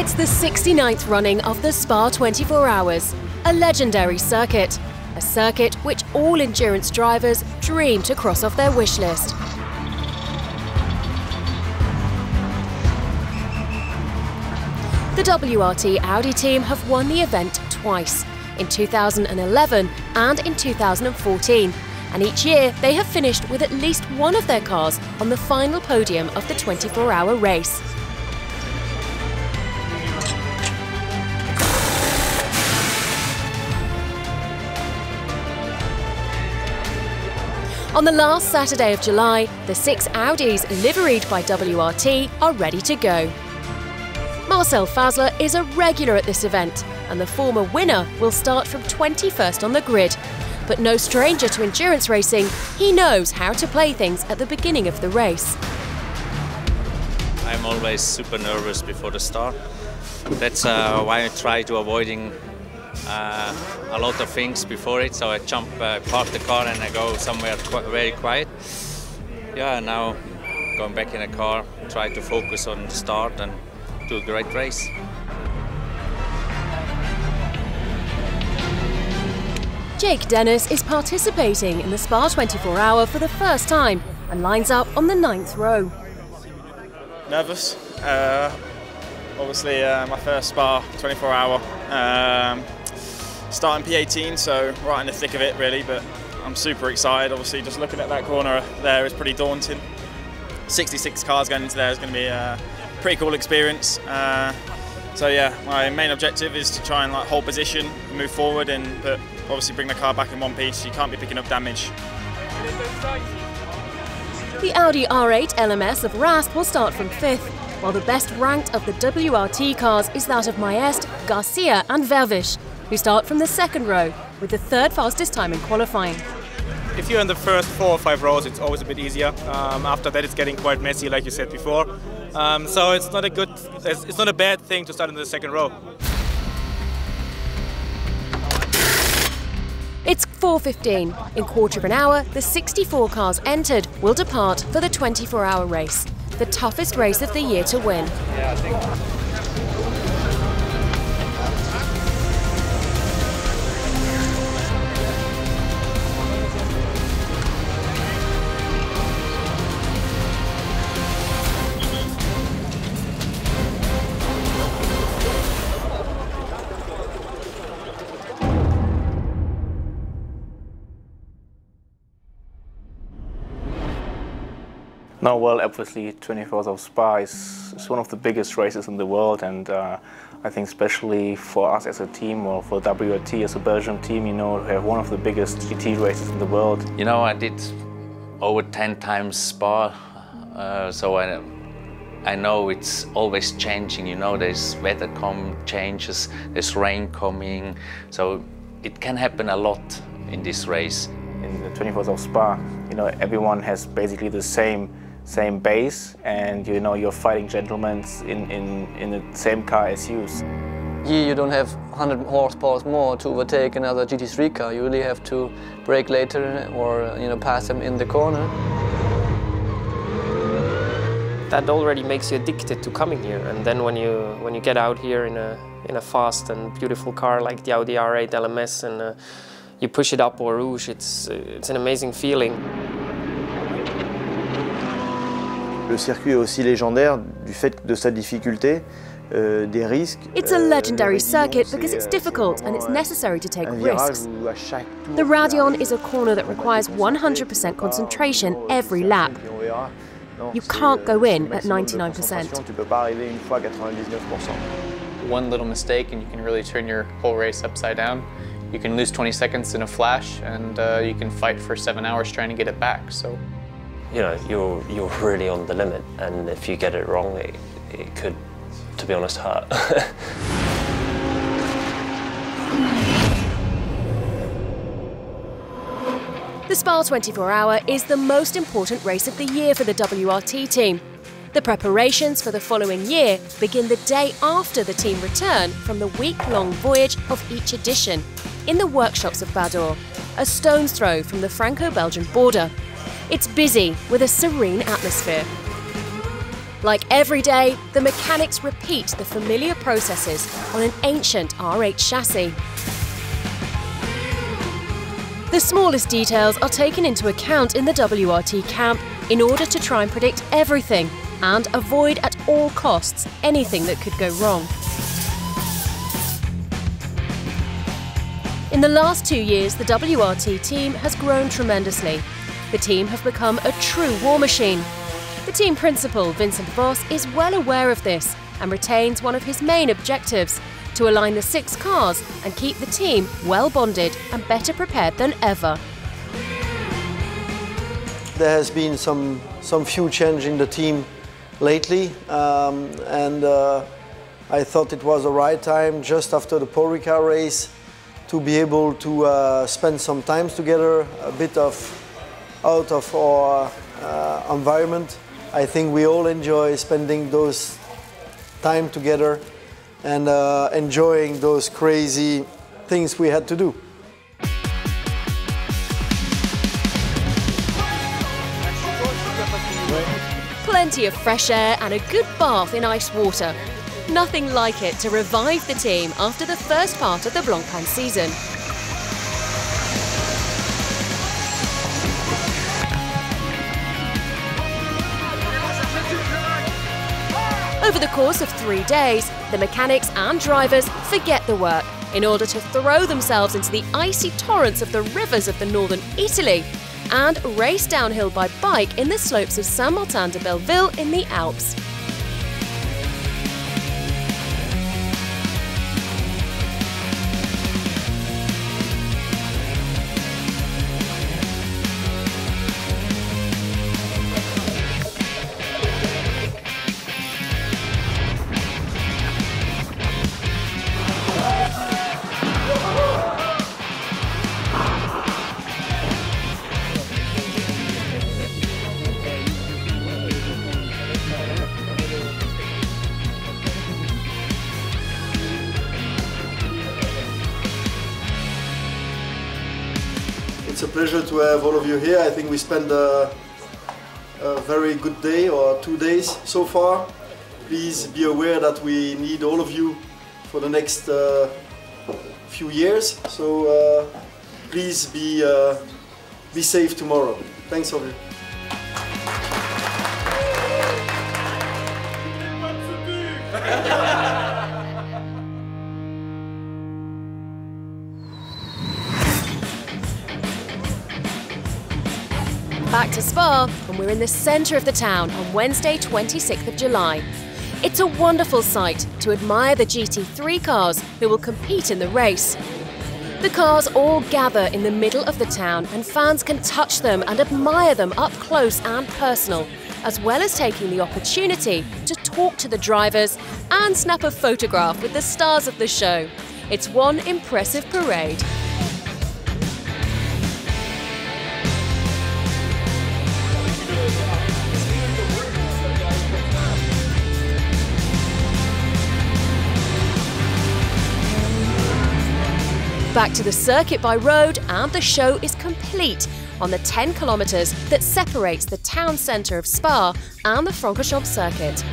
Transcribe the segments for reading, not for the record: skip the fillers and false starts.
It's the 69th running of the Spa 24 Hours, a legendary circuit. A circuit which all endurance drivers dream to cross off their wish list. The WRT Audi team have won the event twice, in 2011 and in 2014. And each year they have finished with at least one of their cars on the final podium of the 24-hour race. On the last Saturday of July, the 6 Audis liveried by WRT are ready to go. Marcel Fazler is a regular at this event, and the former winner will start from 21st on the grid. But no stranger to endurance racing, he knows how to play things at the beginning of the race. I'm always super nervous before the start. That's why I try to avoiding a lot of things before it. So I park the car and I go somewhere very quiet. Yeah, now going back in the car, try to focus on the start and do a great race. Jake Dennis is participating in the Spa 24 Hour for the first time and lines up on the 9th row. Nervous. Obviously my first Spa 24 Hour. Starting P18, so right in the thick of it really, but I'm super excited. Obviously just looking at that corner there is pretty daunting. 66 cars going into there is going to be a pretty cool experience. So yeah, my main objective is to try and hold position, move forward, but obviously bring the car back in one piece. You can't be picking up damage. The Audi R8 LMS of RASP will start from 5th, while the best ranked of the WRT cars is that of Maest, Garcia and Vervisch, who start from the 2nd row, with the 3rd fastest time in qualifying. If you're in the first 4 or 5 rows, it's always a bit easier. After that, it's getting quite messy, like you said before. So it's not a bad thing to start in the 2nd row. It's 4:15. In quarter of an hour, the 64 cars entered will depart for the 24-hour race, the toughest race of the year to win. No, well, obviously 24 Hours of Spa is one of the biggest races in the world, and I think especially for us as a team, or for WRT as a Belgian team, you know, we have one of the biggest GT races in the world. You know, I did over 10 times Spa, so I know it's always changing, you know, there's weather changes, there's rain coming, so it can happen a lot in this race. In the 24 Hours of Spa, you know, everyone has basically the same base, and you know, you're fighting gentlemen in the same car as you. Here you don't have 100 horsepower more to overtake another GT3 car. You really have to brake later or pass them in the corner. That already makes you addicted to coming here, and then when you get out here in a fast and beautiful car like the Audi R8 LMS and you push it up Eau Rouge, it's an amazing feeling. Le circuit est aussi légendaire du fait de sa difficulté, des risques. It's a legendary circuit because it's difficult and it's necessary to take risks. The Radion is a corner that requires 100% concentration every lap. You can't go in at 99%. One little mistake and you can really turn your whole race upside down. You can lose 20 seconds in a flash, and you can fight for 7 hours trying to get it back. So, you know, you're really on the limit, and if you get it wrong, it could, to be honest, hurt. The Spa 24 Hour is the most important race of the year for the WRT team. The preparations for the following year begin the day after the team return from the week-long voyage of each edition in the workshops of Bador, a stone's throw from the Franco-Belgian border. It's busy with a serene atmosphere. Like every day, the mechanics repeat the familiar processes on an ancient R8 chassis. The smallest details are taken into account in the WRT camp in order to try and predict everything and avoid at all costs anything that could go wrong. In the last 2 years, the WRT team has grown tremendously. The team have become a true war machine. The team principal, Vincent Voss, is well aware of this and retains one of his main objectives: to align the 6 cars and keep the team well bonded and better prepared than ever. There has been some few change in the team lately, and I thought it was the right time just after the Paul Ricard race to be able to spend some time together, a bit of out of our environment. I think we all enjoy spending those time together and enjoying those crazy things we had to do. Plenty of fresh air and a good bath in ice water. Nothing like it to revive the team after the first part of the Blancpain season. Over the course of 3 days, the mechanics and drivers forget the work in order to throw themselves into the icy torrents of the rivers of the northern Italy and race downhill by bike in the slopes of Saint-Martin-de-Belleville in the Alps. It's a pleasure to have all of you here. I think we spent a very good day or 2 days so far. Please be aware that we need all of you for the next few years. So please be safe tomorrow. Thanks all of you. Back to Spa, and we're in the centre of the town on Wednesday, 26th of July. It's a wonderful sight to admire the GT3 cars who will compete in the race. The cars all gather in the middle of the town and fans can touch them and admire them up close and personal, as well as taking the opportunity to talk to the drivers and snap a photograph with the stars of the show. It's one impressive parade. Back to the circuit by road, and the show is complete on the 10 kilometres that separates the town centre of Spa and the Francorchamps circuit.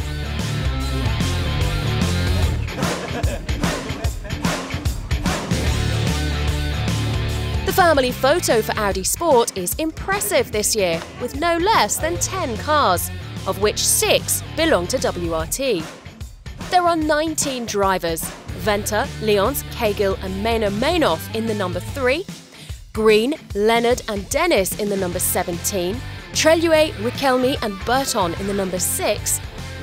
The family photo for Audi Sport is impressive this year, with no less than 10 cars, of which 6 belong to WRT. There are 19 drivers: Venter, Lyons, Cahill and Maynard in the number 3, Green, Leonard and Dennis in the number 17, Treluet, Riquelme and Burton in the number 6,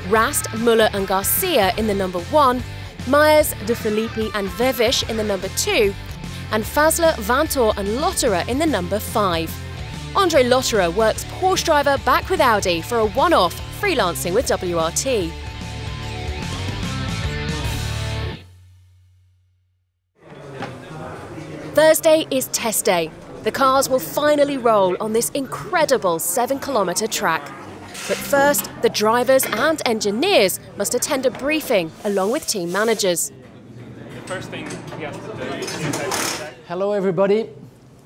Rast, Müller and Garcia in the number 1, Myers, De Filippi and Vevish in the number 2, and Fazler, Vantor and Lotterer in the number 5. Andre Lotterer works Porsche driver back with Audi for a one-off, freelancing with WRT. Thursday is test day. The cars will finally roll on this incredible 7-kilometre track. But first, the drivers and engineers must attend a briefing along with team managers. The first thing he has to do is... Hello everybody,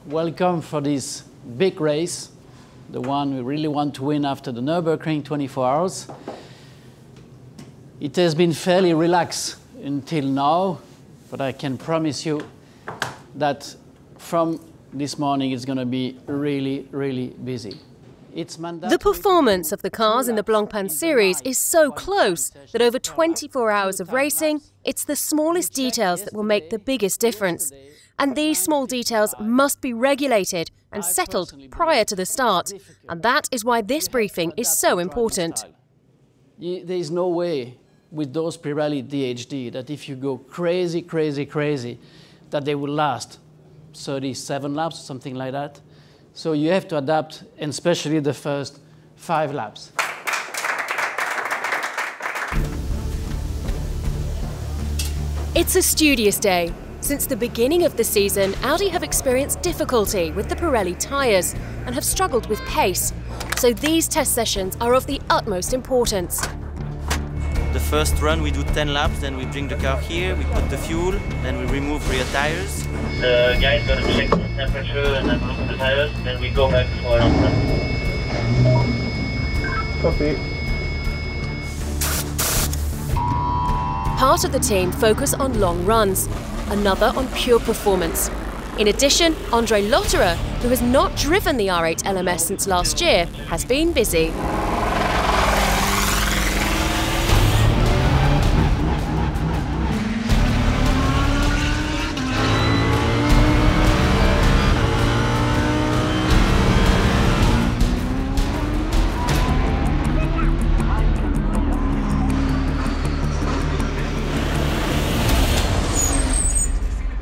welcome for this big race, the one we really want to win after the Nürburgring 24 hours. It has been fairly relaxed until now, but I can promise you that from this morning it's going to be really, really busy. The performance of the cars in the Blancpain series is so close that over 24 hours of racing, it's the smallest details that will make the biggest difference. And these small details must be regulated and settled prior to the start. And that is why this briefing is so important. There is no way with those Pirelli DHD that if you go crazy, crazy, crazy, that they will last 37 laps or something like that. So you have to adapt, and especially the first 5 laps. It's a studious day. Since the beginning of the season, Audi have experienced difficulty with the Pirelli tyres and have struggled with pace. So these test sessions are of the utmost importance. The first run we do 10 laps, then we bring the car here, we put the fuel, then we remove rear tires. The guy's gonna check the temperature and then look the tires, then we go back for another lap. Copy. Part of the team focus on long runs, another on pure performance. In addition, André Lotterer, who has not driven the R8 LMS since last year, has been busy.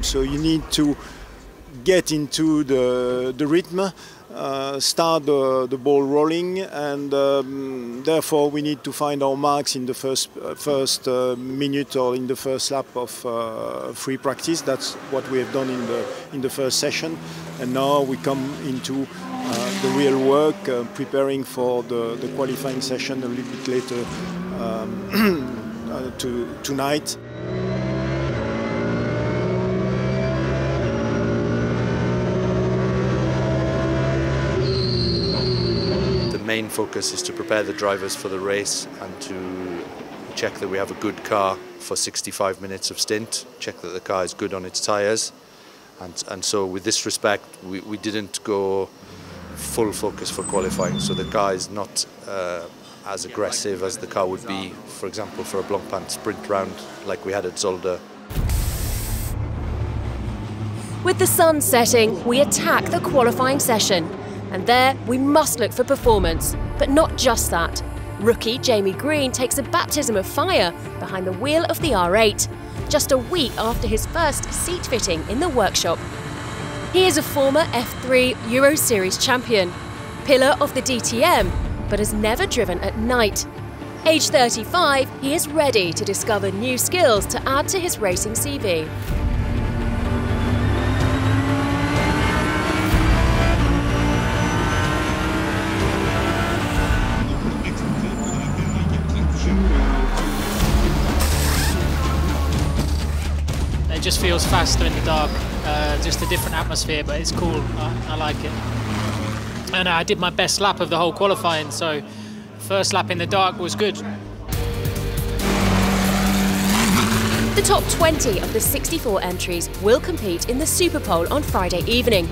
So you need to get into the rhythm, start the ball rolling, and therefore we need to find our marks in the first minute or in the first lap of free practice. That's what we have done in the first session, and now we come into the real work, preparing for the qualifying session a little bit later tonight. The main focus is to prepare the drivers for the race and to check that we have a good car for 65 minutes of stint, check that the car is good on its tyres, and so with this respect we didn't go full focus for qualifying, so the car is not as aggressive as the car would be, for example, for a Blancpain sprint round like we had at Zolder. With the sun setting, we attack the qualifying session. And there, we must look for performance. But not just that. Rookie Jamie Green takes a baptism of fire behind the wheel of the R8, just a week after his first seat fitting in the workshop. He is a former F3 Euro Series champion, pillar of the DTM, but has never driven at night. Age 35, he is ready to discover new skills to add to his racing CV. It just feels faster in the dark, just a different atmosphere, but it's cool, I like it. And I did my best lap of the whole qualifying, so first lap in the dark was good. The top 20 of the 64 entries will compete in the Superpole on Friday evening.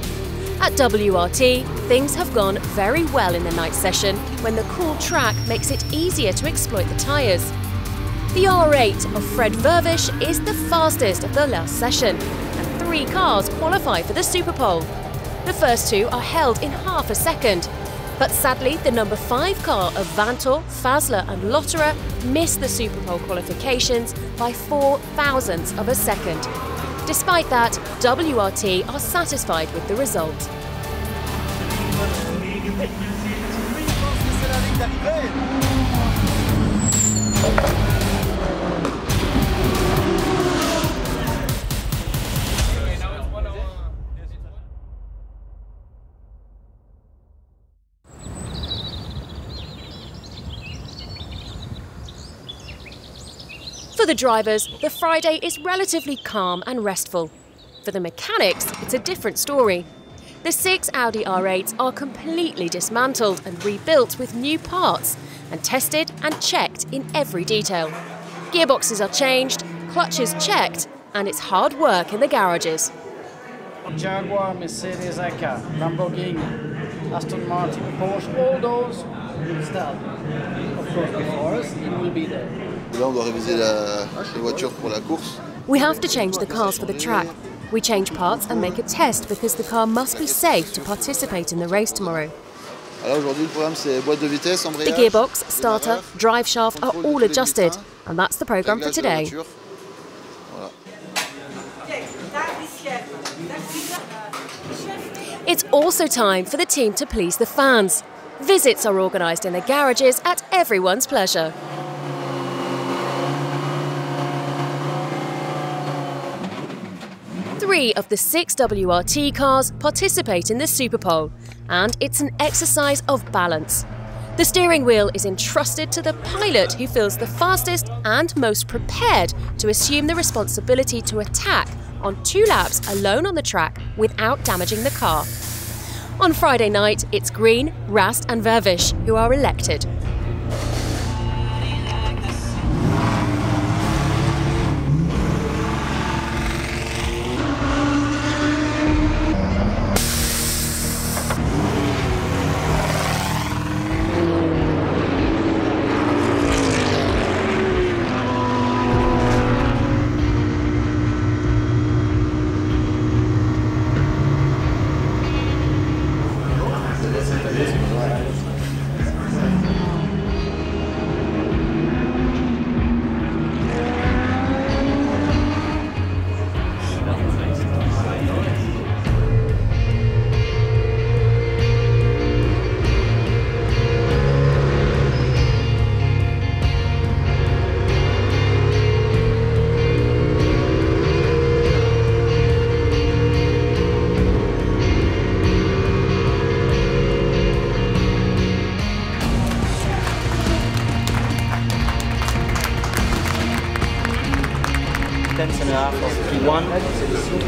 At WRT, things have gone very well in the night session when the cool track makes it easier to exploit the tyres. The R8 of Fred Vervish is the fastest of the last session, and 3 cars qualify for the Superpole. The first 2 are held in half a second, but sadly the number 5 car of Vanthoor, Fazler and Lotterer missed the Superpole qualifications by 4 thousandths of a second. Despite that, WRT are satisfied with the result. For the drivers, the Friday is relatively calm and restful. For the mechanics, it's a different story. The 6 Audi R8s are completely dismantled and rebuilt with new parts and tested and checked in every detail. Gearboxes are changed, clutches checked, and it's hard work in the garages. Jaguar, Mercedes, Aka, Lamborghini, Aston Martin, Porsche, all those will start. Of course, before us, it will be there. Là, on doit réviser les voitures pour la course. We have to change the cars for the track. We change parts and make a test because the car must be safe to participate in the race tomorrow. Alors aujourd'hui, le programme c'est boîte de vitesse, The embrayage. gearbox, starter, drive shaft are all adjusted, and that's the programme for today. It's also time for the team to please the fans. Visits are organised in the garages at everyone's pleasure. Three of the 6 WRT cars participate in the Super Pole, and it's an exercise of balance. The steering wheel is entrusted to the pilot who feels the fastest and most prepared to assume the responsibility to attack on 2 laps alone on the track without damaging the car. On Friday night, it's Green, Rast and Vervish who are elected.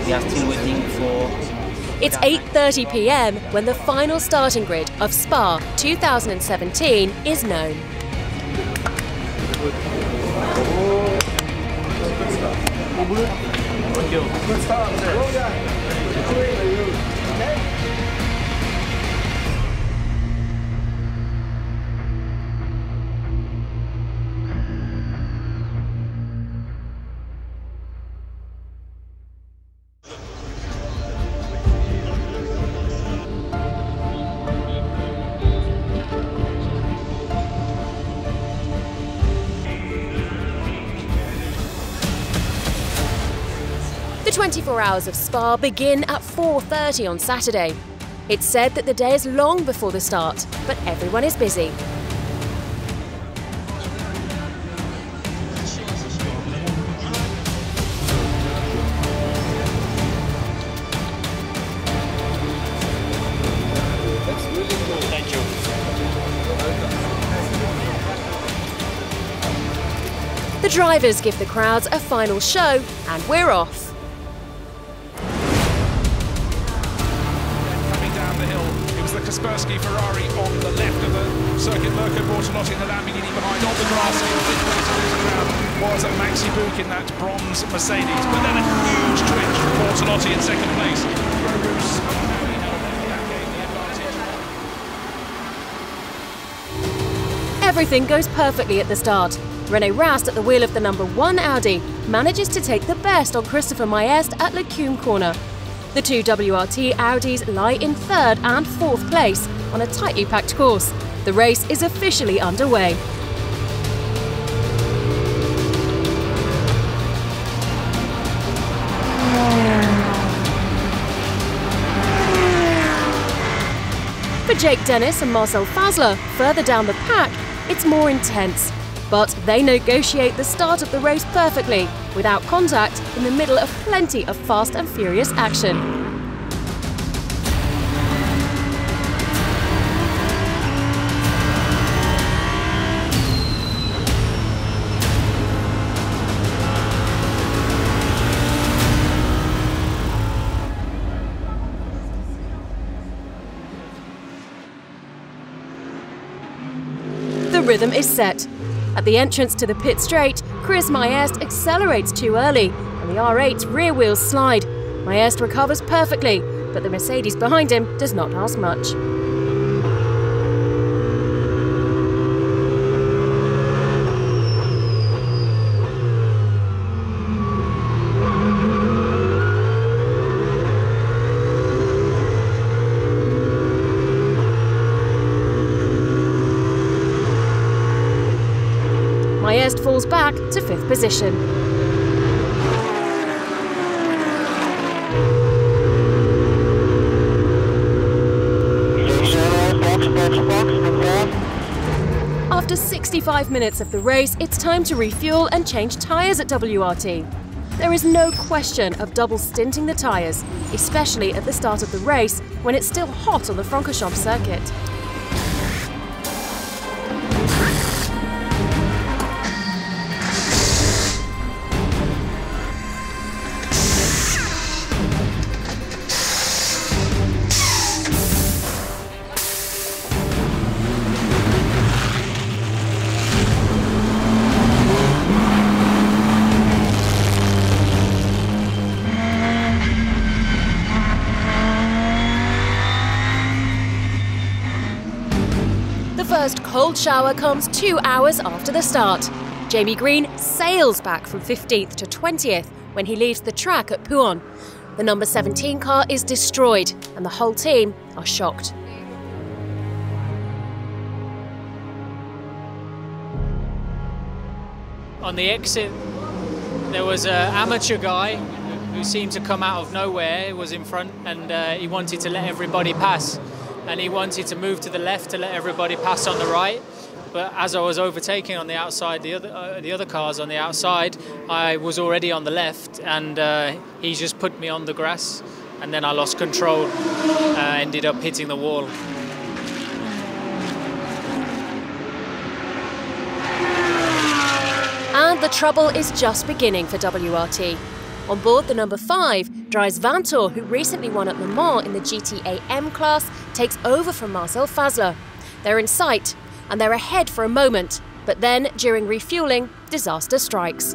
We are still waiting for... It's 8:30 p.m. when the final starting grid of Spa 2017 is known. The 24 hours of Spa begin at 4:30 on Saturday. It's said that the day is long before the start, but everyone is busy. That's really cool. Thank you. The drivers give the crowds a final show, and we're off. Kaspersky Ferrari on the left of the circuit. Mirko Bortolotti and the Lamborghini behind on the grass. Was a Maxi Book in that bronze Mercedes, but then a huge twitch from Bortolotti in second place. Everything goes perfectly at the start. Renaud Rast at the wheel of the number 1 Audi manages to take the best on Christopher Maeste at Lecumbe Corner. The 2 WRT Audis lie in 3rd and 4th place on a tightly packed course. The race is officially underway. For Jake Dennis and Marcel Fazler, further down the pack, it's more intense. But they negotiate the start of the race perfectly, without contact, in the middle of plenty of fast and furious action. The rhythm is set. At the entrance to the pit straight, Chris Maerst accelerates too early, and the R8's rear wheels slide. Maerst recovers perfectly, but the Mercedes behind him does not last much. Maerst falls back to 5th position. After 65 minutes of the race, it's time to refuel and change tyres at WRT. There is no question of double stinting the tyres, especially at the start of the race when it's still hot on the Francorchamps circuit. The first cold shower comes 2 hours after the start. Jamie Green sails back from 15th to 20th when he leaves the track at Pouhon. The number 17 car is destroyed and the whole team are shocked. On the exit, there was an amateur guy who seemed to come out of nowhere. He was in front and he wanted to let everybody pass. And he wanted to move to the left to let everybody pass on the right. But as I was overtaking on the outside, the other cars on the outside, I was already on the left, and he just put me on the grass, and then I lost control, ended up hitting the wall. And the trouble is just beginning for WRT. On board the number 5, Dries Vanthoor, who recently won at Le Mans in the GT-AM class, takes over from Marcel Fazler. They're in sight, and they're ahead for a moment, but then, during refueling, disaster strikes.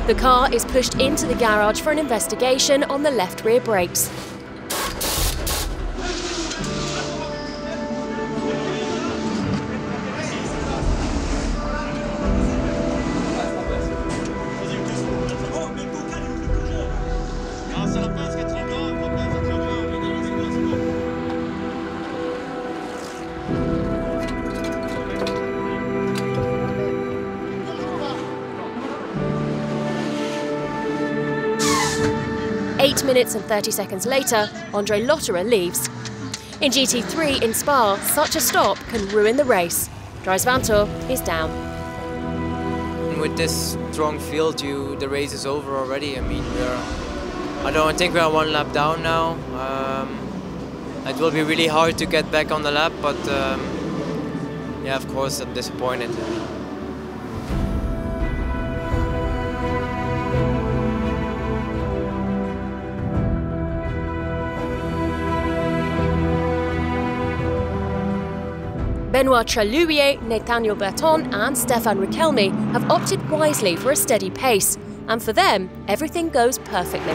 The car is pushed into the garage for an investigation on the left rear brakes. Eight minutes and 30 seconds later, Andre Lotterer leaves. In GT3 in Spa, such a stop can ruin the race. Dries Vanthoor is down. With this strong field, the race is over already. I mean, I don't think we are one lap down now. It will be really hard to get back on the lap, but yeah, of course, I'm disappointed. Benoît Tralouier, Nathaniel Berton and Stéphane Riquelme have opted wisely for a steady pace, and for them, everything goes perfectly.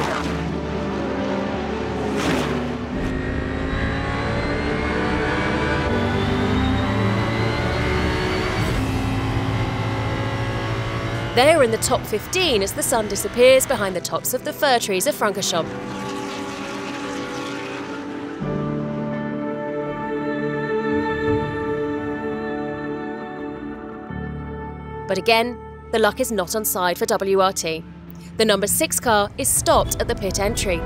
They're in the top 15 as the sun disappears behind the tops of the fir trees of Francorchamps. But again, the luck is not on side for WRT. The number 6 car is stopped at the pit entry.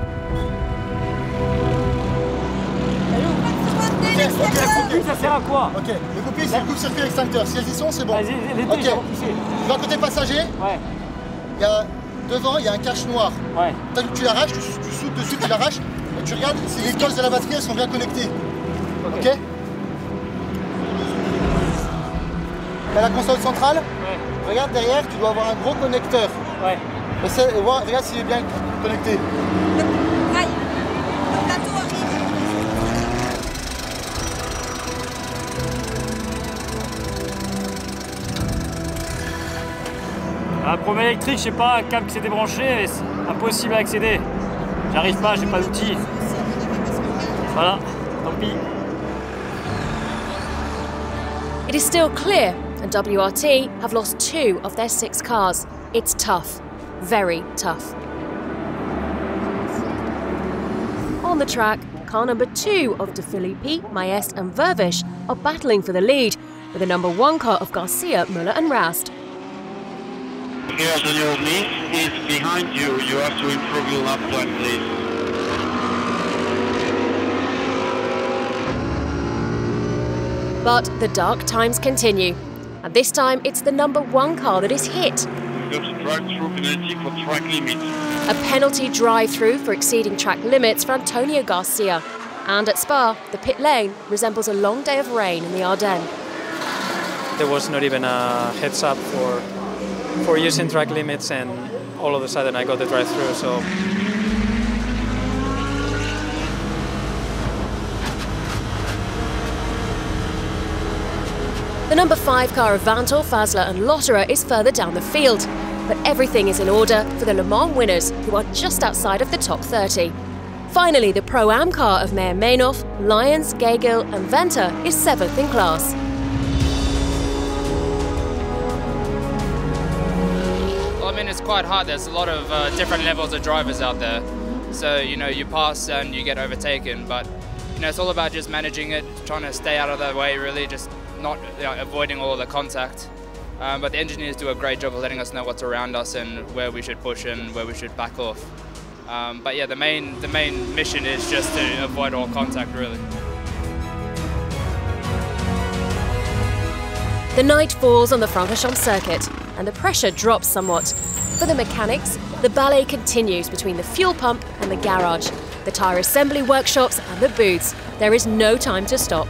Ça sert à quoi? Ok, les copies, c'est le coupe-circuit extincteur. Si elles y sont, c'est bon. Ok, tu vas côté passager. Ouais. Il y a, devant, il y a un cache noir. Ouais. Tu l'arraches, tu sautes dessus, tu l'arraches. Et tu regardes si les cosses de la batterie elles sont bien connectées. Ok. T'as la console centrale. Ouais. Regarde derrière, tu dois avoir un gros connecteur. Ouais. Regarde s'il est bien connecté. La première électrique, je sais pas, un câble qui s'est débranché, c'est impossible à accéder. J'arrive pas, j'ai pas d'outils. Voilà, tant pis. It is still clear, and WRT have lost 2 of their 6 cars. It's tough, very tough. On the track, car number 2 of De Filippi, Maest and Vervish are battling for the lead, with the number 1 car of Garcia, Müller and Rast. Here, Daniel Nice is behind you. You have to improve your lap time, please. But the dark times continue, and this time it's the number 1 car that is hit. You've got to drive-through penalty for track limits. A penalty drive-through for exceeding track limits for Antonio Garcia. And at Spa, the pit lane resembles a long day of rain in the Ardennes. There was not even a heads up for using track limits, and all of a sudden I got the drive-through, so. The number 5 car of Vanthoor, Fasler and Lotterer is further down the field, but everything is in order for the Le Mans winners, who are just outside of the top 30. Finally, the Pro-Am car of Meyer Mainoff, Lyons, Gagel and Venter is 7th in class. Well, I mean, it's quite hard. There's a lot of different levels of drivers out there. So, you know, you pass and you get overtaken, but, you know, it's all about just managing it, trying to stay out of their way, really, just not avoiding all of the contact. But the engineers do a great job of letting us know what's around us and where we should push and where we should back off. But yeah, the main mission is just to avoid all contact, really. The night falls on the Francorchamps circuit, and the pressure drops somewhat. For the mechanics, the ballet continues between the fuel pump and the garage, the tyre assembly workshops and the booths. There is no time to stop.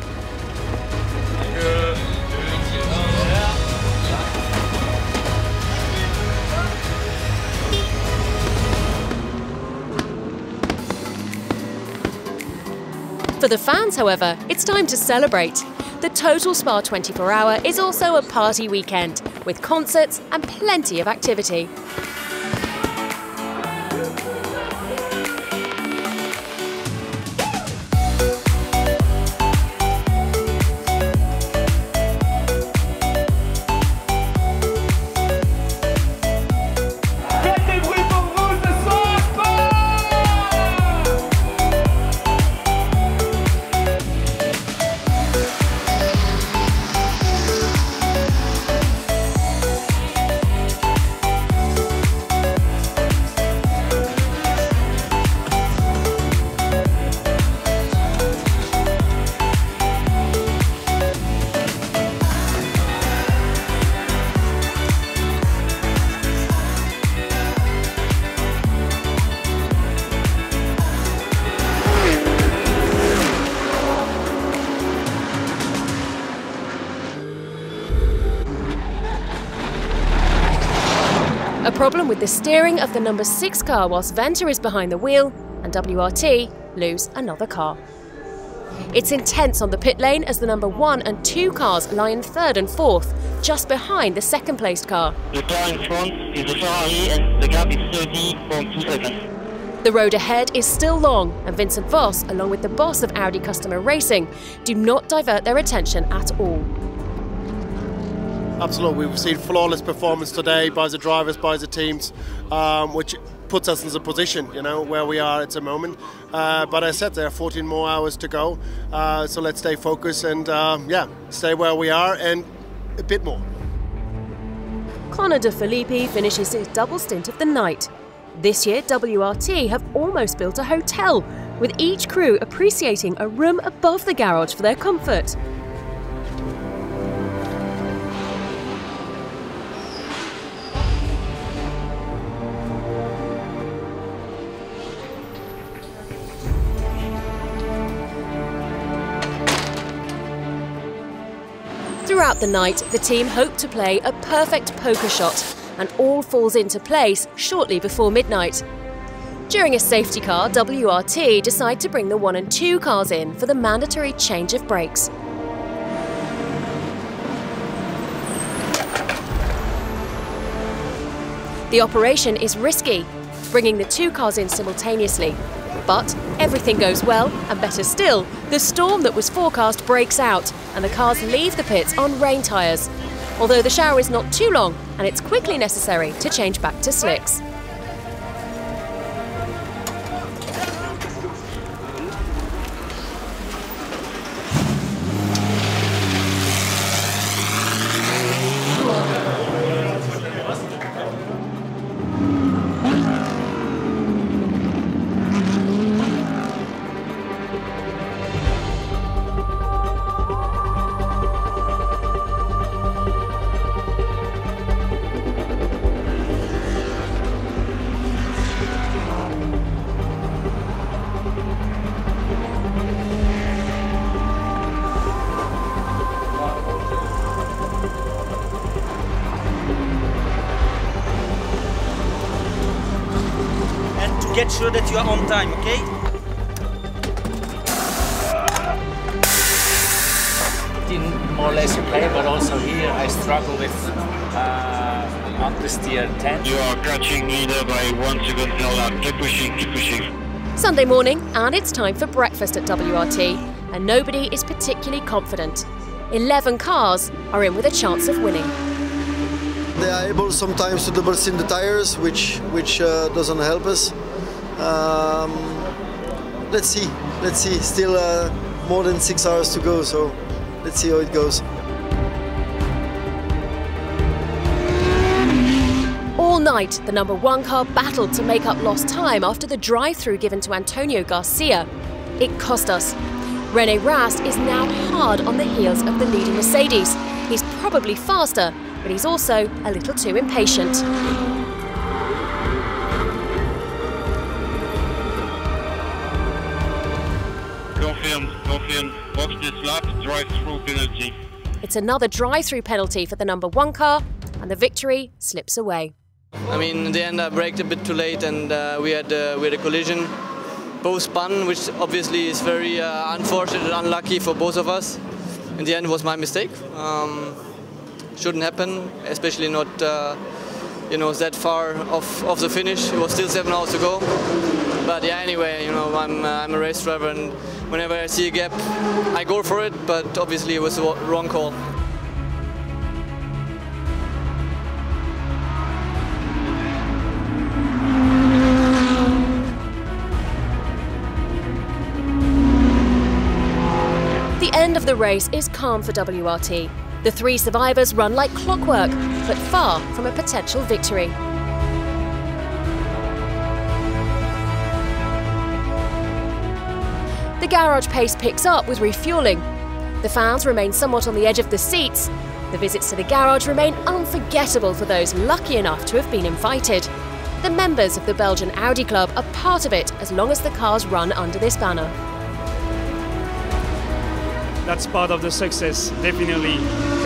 For the fans, however, it's time to celebrate. The Total Spa 24-hour is also a party weekend, with concerts and plenty of activity. A problem with the steering of the number 6 car whilst Venter is behind the wheel, and WRT lose another car. It's intense on the pit lane as the number 1 and 2 cars lie in 3rd and 4th, just behind the 2nd placed car. The car in front is the Ferrari and the gap is 30.2 seconds. The road ahead is still long, and Vincent Voss, along with the boss of Audi Customer Racing, do not divert their attention at all. Absolutely, we've seen flawless performance today by the drivers, by the teams, which puts us in the position, you know, where we are at the moment. But as I said, there are 14 more hours to go, so let's stay focused and yeah, stay where we are and a bit more. Connor De Filippi finishes his double stint of the night. This year, WRT have almost built a hotel, with each crew appreciating a room above the garage for their comfort. Throughout the night, the team hope to play a perfect poker shot, and all falls into place shortly before midnight. During a safety car, WRT decide to bring the 1 and 2 cars in for the mandatory change of brakes. The operation is risky, bringing the two cars in simultaneously. But everything goes well, and better still, the storm that was forecast breaks out, and the cars leave the pits on rain tyres. Although the shower is not too long, and it's quickly necessary to change back to slicks. Get sure that you are on time, okay? More or less okay, but also here I struggle with understeer 10. You are catching leader by 1 second per lap. Keep pushing, keep pushing. Sunday morning, and it's time for breakfast at WRT, and nobody is particularly confident. 11 cars are in with a chance of winning. They are able sometimes to double steam the tires, which doesn't help us. Let's see. Still more than 6 hours to go, so let's see how it goes. All night, the number 1 car battled to make up lost time after the drive-through given to Antonio Garcia. It cost us. René Rast is now hard on the heels of the leading Mercedes. He's probably faster, but he's also a little too impatient. Confirm. Box this lap, drive-through penalty. It's another drive-through penalty for the number 1 car, and the victory slips away. I mean, in the end I braked a bit too late, and we had a collision. Both spun, which obviously is very unfortunate and unlucky for both of us. In the end it was my mistake. Shouldn't happen, especially not that far off the finish. It was still 7 hours to go. But yeah, anyway, I'm a race driver, and whenever I see a gap, I go for it. But obviously, it was the wrong call. The end of the race is calm for WRT. The 3 survivors run like clockwork, but far from a potential victory. The garage pace picks up with refuelling. The fans remain somewhat on the edge of the seats. The visits to the garage remain unforgettable for those lucky enough to have been invited. The members of the Belgian Audi Club are part of it as long as the cars run under this banner. That's part of the success, definitely.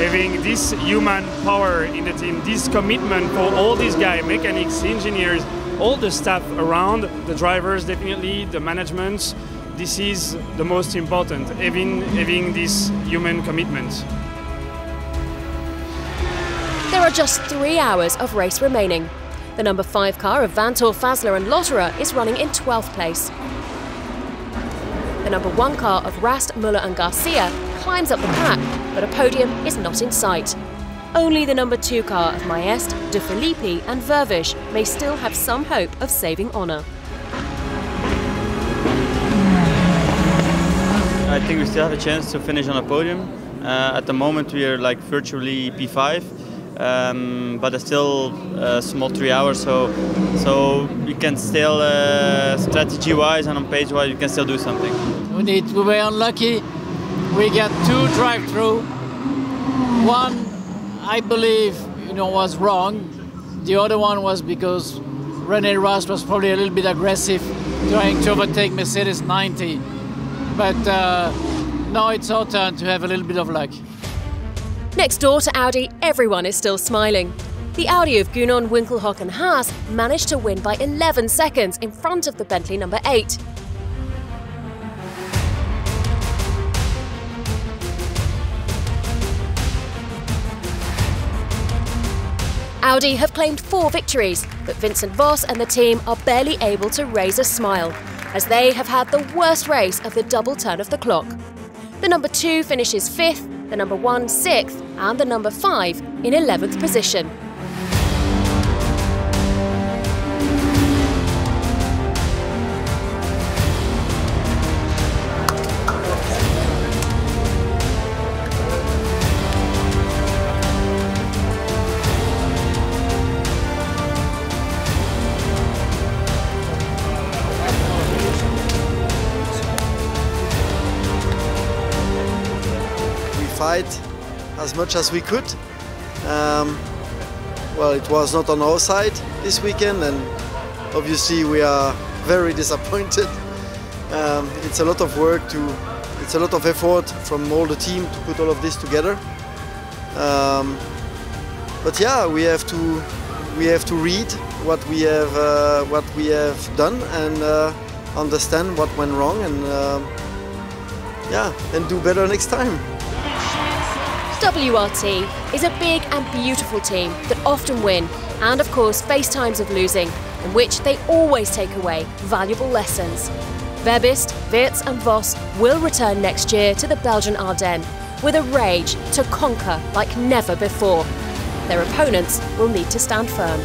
Having this human power in the team, this commitment for all these guys, mechanics, engineers, all the staff around, the drivers definitely, the management, this is the most important, having this human commitment. There are just 3 hours of race remaining. The number 5 car of Vanthoor, Fazler and Lotterer is running in 12th place. The number 1 car of Rast, Muller and Garcia climbs up the pack, but a podium is not in sight. Only the number 2 car of Maest, De Filippi and Vervish may still have some hope of saving honour. I think we still have a chance to finish on a podium. At the moment we are like virtually P5, but there's still a small 3 hours, so we can still, strategy-wise and on pace-wise, we can still do something. We were unlucky. We got 2 drive-through. One, I believe, was wrong. The other one was because René Rast was probably a little bit aggressive, trying to overtake Mercedes 90. But now it's our turn to have a little bit of luck. Next door to Audi, everyone is still smiling. The Audi of Gunon, Winkelhock and Haas managed to win by 11 seconds in front of the Bentley number 8. Audi have claimed 4 victories, but Vincent Voss and the team are barely able to raise a smile, as they have had the worst race of the double turn of the clock. The number 2 finishes 5th, the number 1 6th, and the number 5 in 11th position. Fight as much as we could. Well, it was not on our side this weekend, and obviously we are very disappointed. It's a lot of work it's a lot of effort from all the team to put all of this together. But yeah, we have to read what we have done and understand what went wrong, and and do better next time. WRT is a big and beautiful team that often win, and of course face times of losing, in which they always take away valuable lessons. Verbist, Wirtz and Voss will return next year to the Belgian Ardennes with a rage to conquer like never before. Their opponents will need to stand firm.